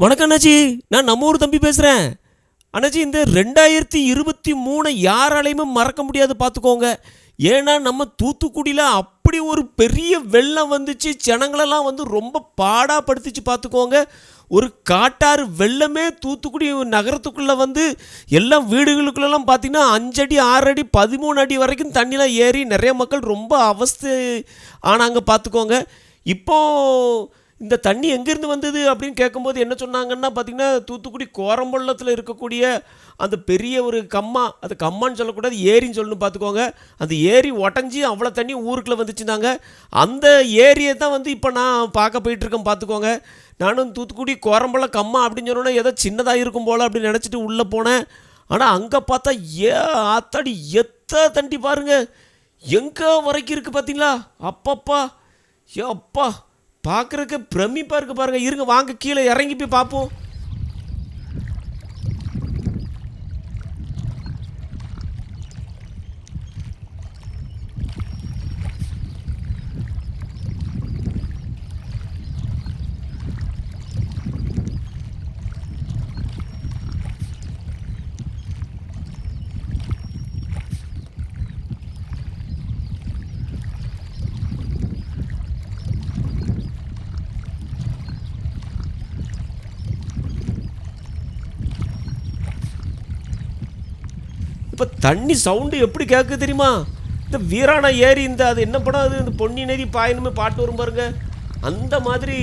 வணக்கம் அண்ணாச்சி. நான் நம்ம ஊர் தம்பி பேசுகிறேன். அண்ணாச்சி, இந்த 2023 யாராலையுமே மறக்க முடியாது பார்த்துக்கோங்க. ஏன்னா நம்ம தூத்துக்குடியில் அப்படி ஒரு பெரிய வெள்ளம் வந்துச்சு. ஜனங்களெல்லாம் ரொம்ப பாடாப்படுத்திச்சு பார்த்துக்கோங்க. ஒரு காட்டாறு வெள்ளமே தூத்துக்குடி நகரத்துக்குள்ளே எல்லாம் வீடுகளுக்குள்ளெல்லாம் பார்த்தீங்கன்னா 5 அடி 6 அடி 13 அடி வரைக்கும் தண்ணிலாம் ஏறி நிறைய மக்கள் ரொம்ப அவஸ்தை ஆனாங்க பார்த்துக்கோங்க. இப்போது இந்த தண்ணி எங்கேருந்து வந்தது அப்படின்னு கேட்கும்போது என்ன சொன்னாங்கன்னா பார்த்தீங்கன்னா, தூத்துக்குடி கோரம்பள்ளத்தில் இருக்கக்கூடிய அந்த பெரிய ஒரு கம்மா, அது கம்மான்னு சொல்லக்கூடாது, ஏரின்னு சொல்லணும் பார்த்துக்கோங்க. அந்த ஏரி உடஞ்சி அவ்வளோ தண்ணி ஊருக்குள்ளே வந்துச்சுருந்தாங்க. அந்த ஏரியை தான் இப்போ நான் பார்க்க போயிட்டுருக்கேன் பார்த்துக்கோங்க. நானும் தூத்துக்குடி கோரம்பள்ளம் கம்மா அப்படின்னு சொன்னோன்னே ஏதோ சின்னதாக இருக்கும் போல் அப்படின்னு நினச்சிட்டு உள்ளே போனேன். ஆனால் அங்கே பார்த்தா ஆத்தாடி எத்த தண்டி பாருங்கள், எங்கே வரைக்கும் இருக்குது பார்த்தீங்களா? அப்பப்பா, அப்பா, பார்க்குறதுக்கு பிரமிப்பாக இருக்குது பாருங்கள். இருங்க, வாங்க கீழே இறங்கி போய் பார்ப்போம். இப்போ தண்ணி சவுண்டு எப்படி கேட்குது தெரியுமா? இந்த வீராணா ஏரி, அது என்ன படம், அது இந்த பொன்னி நதி பாயணுமே பாட்டு வரும் பாருங்க, அந்த மாதிரி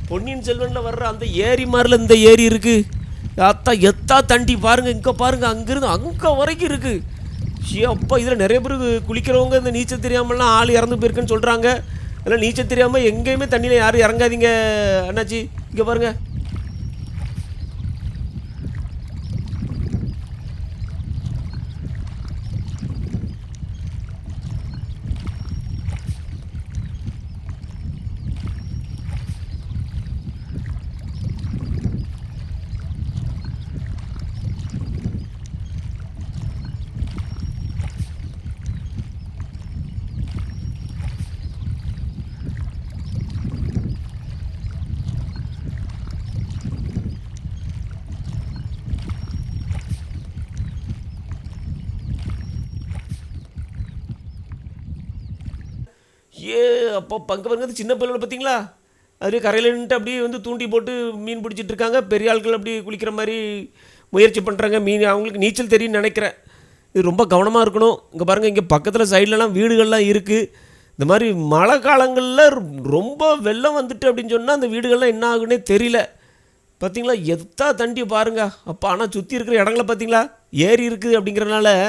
பொன்னியின் செல்வனில் வர்ற அந்த ஏரி மாதிரில இந்த ஏரி இருக்குது. எத்தா தண்டி பாருங்கள், இங்கே பாருங்கள், அங்கேருந்து அங்கே வரைக்கும் இருக்குது. அப்பா, இதில் நிறைய பேர் குளிக்கிறவங்க இந்த நீச்சல் தெரியாமலாம் ஆள் இறந்து போயிருக்குன்னு சொல்கிறாங்க. அதனால் நீச்சல் தெரியாமல் எங்கேயுமே தண்ணியில் யாரும் இறங்காதீங்க அண்ணாச்சி. இங்கே பாருங்கள். அப்போ பங்கு பாருங்க, சின்ன பிள்ளைகளை பார்த்தீங்களா, அது கரையில் நின்றுட்டு அப்படியே தூண்டி போட்டு மீன் பிடிச்சிட்டு இருக்காங்க. பெரிய ஆட்கள் அப்படி குளிக்கிற மாதிரி முயற்சி பண்ணுறாங்க. மீன் அவங்களுக்கு நீச்சல் தெரியும்னு நினைக்கிறேன். இது ரொம்ப கவனமாக இருக்கணும். இங்கே பாருங்கள், இங்கே பக்கத்தில் சைட்லலாம் வீடுகள்லாம் இருக்குது. இந்த மாதிரி மழை காலங்களில் ரொம்ப வெள்ளம் வந்துட்டு அப்படின்னு சொன்னால் அந்த வீடுகள்லாம் என்ன ஆகுன்னே தெரியல. பார்த்தீங்களா எத்தா தண்டி பாருங்கள். அப்போ ஆனால் சுற்றி இருக்கிற இடங்கள பார்த்தீங்களா, ஏரி இருக்குது அப்படிங்கிறனால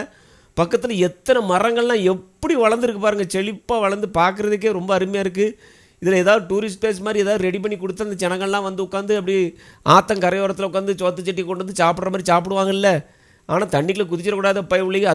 பக்கத்தில் எத்தனை மரங்கள்லாம் எப்படி வளர்ந்துருக்கு பாருங்கள். செழிப்பாக வளர்ந்து பார்க்குறதுக்கே ரொம்ப அருமையாக இருக்குது. இதில் ஏதாவது டூரிஸ்ட் பிளேஸ் மாதிரி ஏதாவது ரெடி பண்ணி கொடுத்து அந்த ஜனங்கள்லாம் உட்காந்து அப்படி ஆத்தங்கரையோரத்தில் உட்காந்து சோத்து சட்டி கொண்டு வந்து சாப்பிட்ற மாதிரி சாப்பிடுவாங்கல்ல. ஆனால் தண்ணிக்குள்ளே குதிச்சிடக்கூடாது பய உள்ளே.